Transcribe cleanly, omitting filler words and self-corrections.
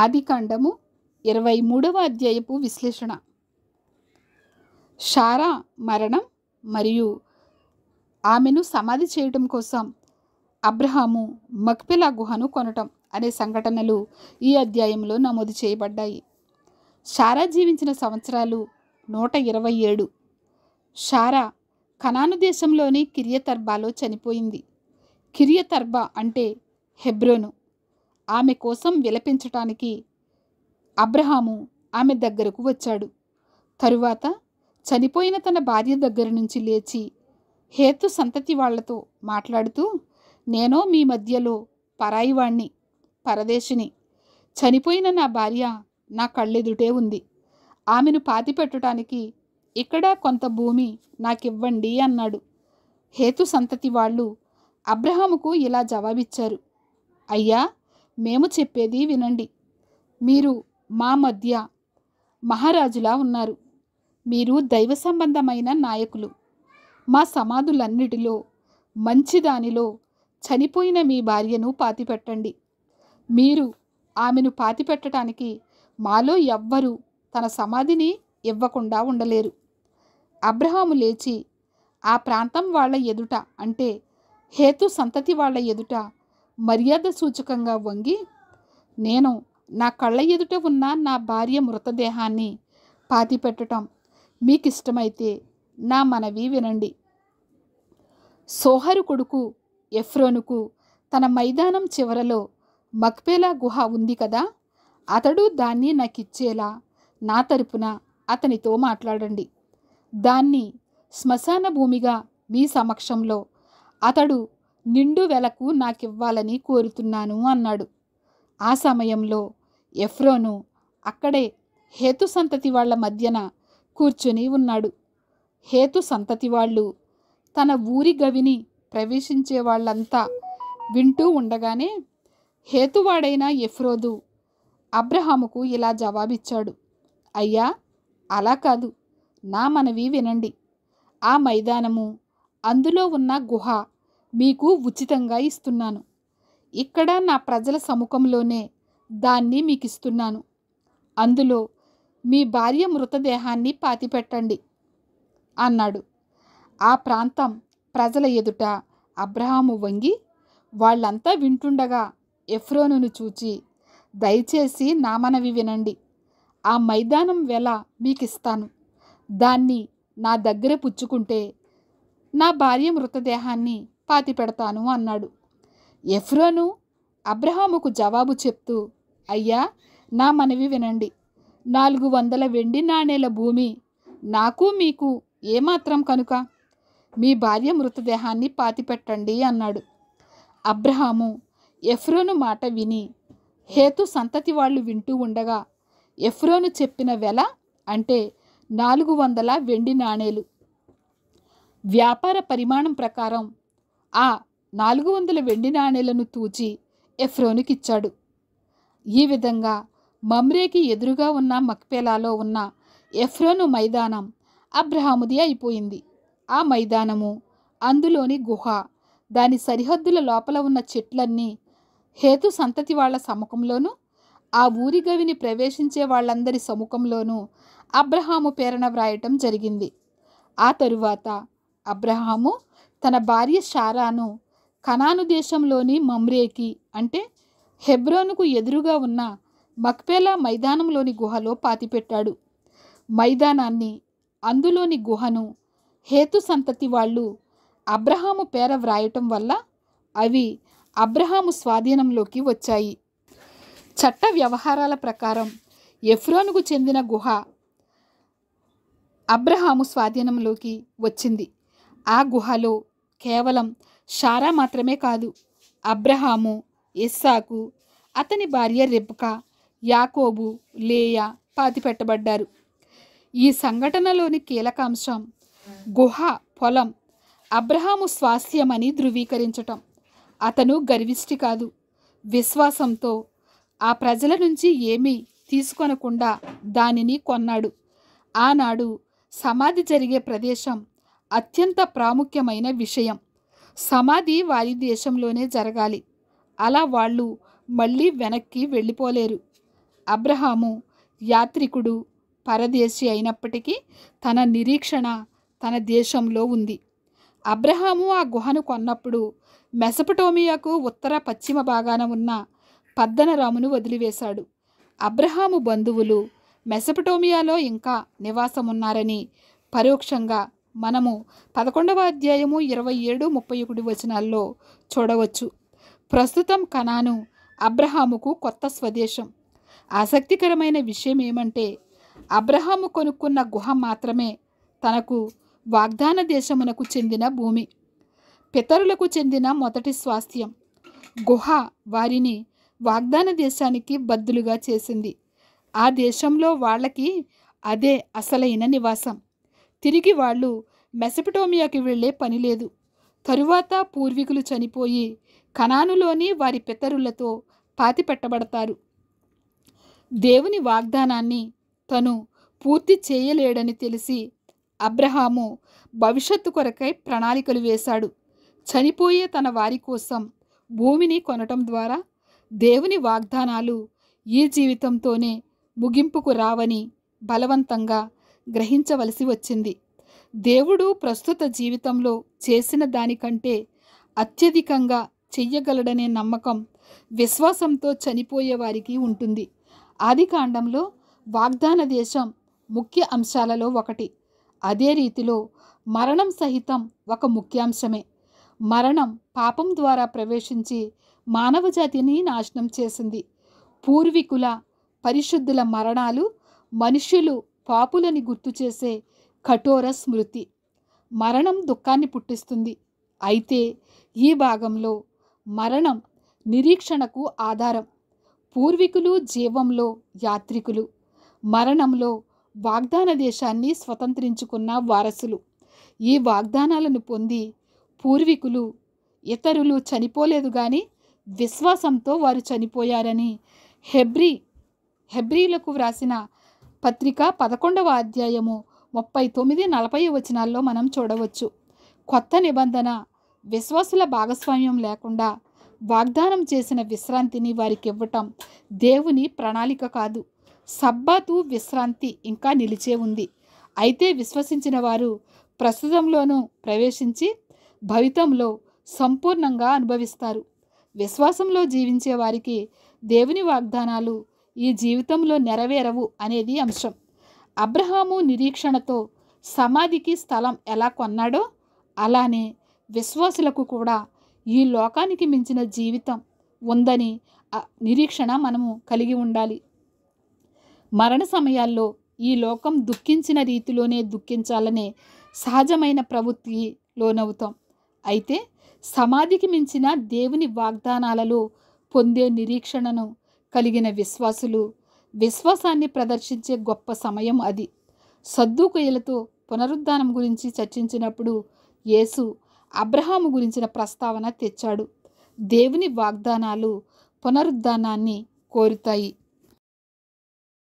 ఆదికాండము 23వ అధ్యాయపు విశ్లేషణ. షారా మరణం మరియు ఆమెను సమాధి చేయటం కోసం అబ్రహాము మక్పెలా గుహను కొనటం అనే సంఘటనలు ఈ అధ్యాయంలో నమోదు చేయబడ్డాయి. షారా జీవించిన సంవత్సరాలు 127. షారా కనాను దేశంలోని కిరియతర్బాలో చనిపోయింది. కిరియతర్బా అంటే హెబ్రోను. ఆమె కోసం విలపించటానికి అబ్రహాము ఆమె దగ్గరకు వచ్చాడు. తరువాత చనిపోయిన తన భార్య దగ్గర నుంచి లేచి హేతు సంతతి వాళ్లతో మాట్లాడుతూ, నేనో మీ మధ్యలో పరాయివాణ్ణి, పరదేశిని. చనిపోయిన నా భార్య నా కళ్ళెదుటే ఉంది. ఆమెను పాతిపెట్టడానికి ఇక్కడ కొంత భూమి నాకివ్వండి అన్నాడు. హేతు సంతతి వాళ్ళు అబ్రహాముకు ఇలా జవాబిచ్చారు, అయ్యా, మేము చెప్పేది వినండి. మీరు మా మధ్య మహారాజులా ఉన్నారు. మీరు దైవ సంబంధమైన నాయకులు. మా సమాధులన్నిటిలో మంచిదానిలో చనిపోయిన మీ భార్యను పాతిపెట్టండి. మీరు ఆమెను పాతిపెట్టడానికి మాలో ఎవ్వరూ తన సమాధిని ఇవ్వకుండా ఉండలేరు. అబ్రహాము లేచి ఆ ప్రాంతం వాళ్ళ ఎదుట, అంటే హేతు సంతతి వాళ్ళ ఎదుట మర్యాద సూచకంగా వంగి, నేను నా కళ్ళ ఎదుట ఉన్న నా భార్య మృతదేహాన్ని పాతిపెట్టడం మీకిష్టమైతే నా మనవి వినండి. సోహరు కొడుకు ఎఫ్రోనుకు తన మైదానం చివరలో మక్పెలా గుహ ఉంది కదా, అతడు దాన్ని నాకిచ్చేలా నా తరపున అతనితో మాట్లాడండి. దాన్ని శ్మశాన భూమిగా మీ సమక్షంలో అతడు నిండు వెలకు నాకివ్వాలని కోరుతున్నాను అన్నాడు. ఆ సమయంలో ఎఫ్రోను అక్కడే హేతు సంతతి వాళ్ల మధ్యన కూర్చుని ఉన్నాడు. హేతు సంతతి వాళ్ళు తన ఊరి గవిని ప్రవేశించే వాళ్ళంతా వింటూ ఉండగానే హేతువాడైన ఎఫ్రోదు అబ్రహాముకు ఇలా జవాబిచ్చాడు, అయ్యా, అలా కాదు, నా మనవి వినండి. ఆ మైదానము, అందులో ఉన్న గుహ మీకు ఉచితంగా ఇస్తున్నాను. ఇక్కడ నా ప్రజల సముఖంలోనే దాన్ని మీకిస్తున్నాను. అందులో మీ భార్య మృతదేహాన్ని పాతిపెట్టండి అన్నాడు. ఆ ప్రాంతం ప్రజల ఎదుట అబ్రహాము వంగి, వాళ్ళంతా వింటుండగా ఎఫ్రోనును చూచి, దయచేసి నా మనవి వినండి. ఆ మైదానం వెల మీకిస్తాను. దాన్ని నా దగ్గర పుచ్చుకుంటే నా భార్య మృతదేహాన్ని పాతిపెడతాను అన్నాడు. ఎఫ్రోను అబ్రహాముకు జవాబు చెప్తూ, అయ్యా, నా మనవి వినండి. 400 వెండి నాణేల భూమి నాకు మీకు ఏమాత్రం కనుక? మీ భార్య మృతదేహాన్ని పాతిపెట్టండి అన్నాడు. అబ్రహాము ఎఫ్రోను మాట విని హేతు సంతతి వాళ్ళు వింటూ ఉండగా ఎఫ్రోను చెప్పిన వెల, అంటే 400 వెండి నాణేలు. వ్యాపార పరిమాణం ప్రకారం ఆ 400 వెండి నాణేలను తూచి ఎఫ్రోనుకిచ్చాడు. ఈ విధంగా మమ్రేకి ఎదురుగా ఉన్న మక్పెలాలో ఉన్న ఎఫ్రోను మైదానం అబ్రహాముది అయిపోయింది. ఆ మైదానము, అందులోని గుహ, దాని సరిహద్దుల లోపల ఉన్న చెట్లన్నీ హేతు సంతతి వాళ్ల సముఖంలోనూ ఆ ఊరి గవిని ప్రవేశించే వాళ్ళందరి సముఖంలోనూ అబ్రహాము పేరన వ్రాయటం జరిగింది. ఆ తరువాత అబ్రహాము తన భార్య షారాను కనాను దేశంలోని మమ్రేకి, అంటే హెబ్రోనుకు ఎదురుగా ఉన్న మక్పెలా మైదానంలోని గుహలో పాతిపెట్టాడు. మైదానాన్ని, అందులోని గుహను హేతు సంతతి వాళ్ళు అబ్రహాము పేర వ్రాయటం వల్ల అవి అబ్రహాము స్వాధీనంలోకి వచ్చాయి. చట్ట వ్యవహారాల ప్రకారం ఎఫ్రోనుకు చెందిన గుహ అబ్రహాము స్వాధీనంలోకి వచ్చింది. ఆ గుహలో కేవలం షారా మాత్రమే కాదు, అబ్రహాము, ఇస్సాకు, అతని భార్య రెబ్కా, యాకోబు, లేయా పాతిపెట్టబడ్డారు. ఈ సంఘటనలోని కీలకాంశం గుహ పొలం అబ్రహాము స్వాస్థ్యమని ధృవీకరించటం. అతను గర్విష్టి కాదు. విశ్వాసంతో ఆ ప్రజల నుంచి ఏమీ తీసుకొనకుండా దానిని కొన్నాడు. ఆనాడు సమాధి జరిగే ప్రదేశం అత్యంత ప్రాముఖ్యమైన విషయం. సమాధి వారి దేశంలోనే జరగాలి. అలా వాళ్ళు మళ్ళీ వెనక్కి వెళ్ళిపోలేరు. అబ్రహాము యాత్రికుడు, పరదేశి అయినప్పటికీ తన నిరీక్షణ తన దేశంలో ఉంది. అబ్రహాము ఆ గుహను కొన్నప్పుడు మెసపటోమియాకు ఉత్తర పశ్చిమ భాగాన ఉన్న పద్దనరామును వదిలివేశాడు. అబ్రహాము బంధువులు మెసపటోమియాలో ఇంకా నివాసమున్నారని పరోక్షంగా మనము 11వ అధ్యాయము 27-31 వచనాల్లో చూడవచ్చు. ప్రస్తుతం కనాను అబ్రహాముకు కొత్త స్వదేశం. ఆసక్తికరమైన విషయం ఏమంటే అబ్రహాము కొనుక్కున్న గుహ మాత్రమే తనకు వాగ్దాన దేశమునకు చెందిన భూమి, పితరులకు చెందిన మొదటి స్వాస్థ్యం. గుహ వారిని వాగ్దాన దేశానికి బద్దులుగా చేసింది. ఆ దేశంలో వాళ్ళకి అదే అసలైన నివాసం. తిరిగి వాళ్ళు మెసపటోమియాకి వెళ్ళే పని లేదు. తరువాత పూర్వీకులు చనిపోయి కనానులోని వారి పితరులతో పాతిపెట్టబడతారు. దేవుని వాగ్దానాన్ని తను పూర్తి చేయలేడని తెలిసి అబ్రహాము భవిష్యత్తు కొరకై ప్రణాళికలు వేశాడు. చనిపోయే తన వారి కోసం భూమిని కొనటం ద్వారా దేవుని వాగ్దానాలు ఈ జీవితంతోనే ముగింపుకు రావని బలవంతంగా గ్రహించవలసి వచ్చింది. దేవుడు ప్రస్తుత జీవితంలో చేసిన దానికంటే అత్యధికంగా చెయ్యగలడనే నమ్మకం, విశ్వాసంతో చనిపోయే వారికి ఉంటుంది. ఆదికాండంలో వాగ్దాన దేశం ముఖ్య అంశాలలో ఒకటి. అదే రీతిలో మరణం సహితం ఒక ముఖ్యాంశమే. మరణం పాపం ద్వారా ప్రవేశించి మానవజాతిని నాశనం చేసింది. పూర్వీకుల పరిశుద్ధుల మరణాలు మనుష్యులు పాపులని గుర్తు చేసే కఠోర స్మృతి. మరణం దుఃఖాన్ని పుట్టిస్తుంది. అయితే ఈ భాగంలో మరణం నిరీక్షణకు ఆధారం. పూర్వీకులు జీవంలో యాత్రికులు, మరణంలో వాగ్దాన దేశాన్ని స్వతంత్రించుకున్న వారసులు. ఈ వాగ్దానాలను పొంది పూర్వీకులు ఇతరులు చనిపోలేదు కానీ విశ్వాసంతో వారు చనిపోయారని హెబ్రీలకు వ్రాసిన పత్రిక 11వ అధ్యాయము 39-40 వచనాల్లో మనం చూడవచ్చు. కొత్త నిబంధన విశ్వాసుల భాగస్వామ్యం లేకుండా వాగ్దానం చేసిన విశ్రాంతిని వారికి ఇవ్వటం దేవుని ప్రణాళిక కాదు. సబ్బాతు విశ్రాంతి ఇంకా నిలిచే ఉంది. అయితే విశ్వసించిన వారు ప్రస్తుతంలోనూ ప్రవేశించి భవితంలో సంపూర్ణంగా అనుభవిస్తారు. విశ్వాసంలో జీవించే వారికి దేవుని వాగ్దానాలు ఈ జీవితంలో నెరవేరవు అనేది అంశం. అబ్రహాము నిరీక్షణతో సమాధికి స్థలం ఎలా కొన్నాడో అలానే విశ్వాసులకు కూడా ఈ లోకానికి మించిన జీవితం ఉందని నిరీక్షణ మనము కలిగి ఉండాలి. మరణ సమయాల్లో ఈ లోకం దుఃఖించిన రీతిలోనే దుఃఖించాలనే సహజమైన ప్రవృత్తికి లోనవుతాం. అయితే సమాధికి మించిన దేవుని వాగ్దానాలలో పొందే నిరీక్షణను కలిగిన విశ్వాసులు విశ్వాసాన్ని ప్రదర్శించే గొప్ప సమయం అది. సద్దూకయ్యులతో పునరుద్ధానం గురించి చర్చించినప్పుడు యేసు అబ్రహాము గురించిన ప్రస్తావన తెచ్చాడు. దేవుని వాగ్దానాలు పునరుద్ధానాన్ని కోరుతాయి.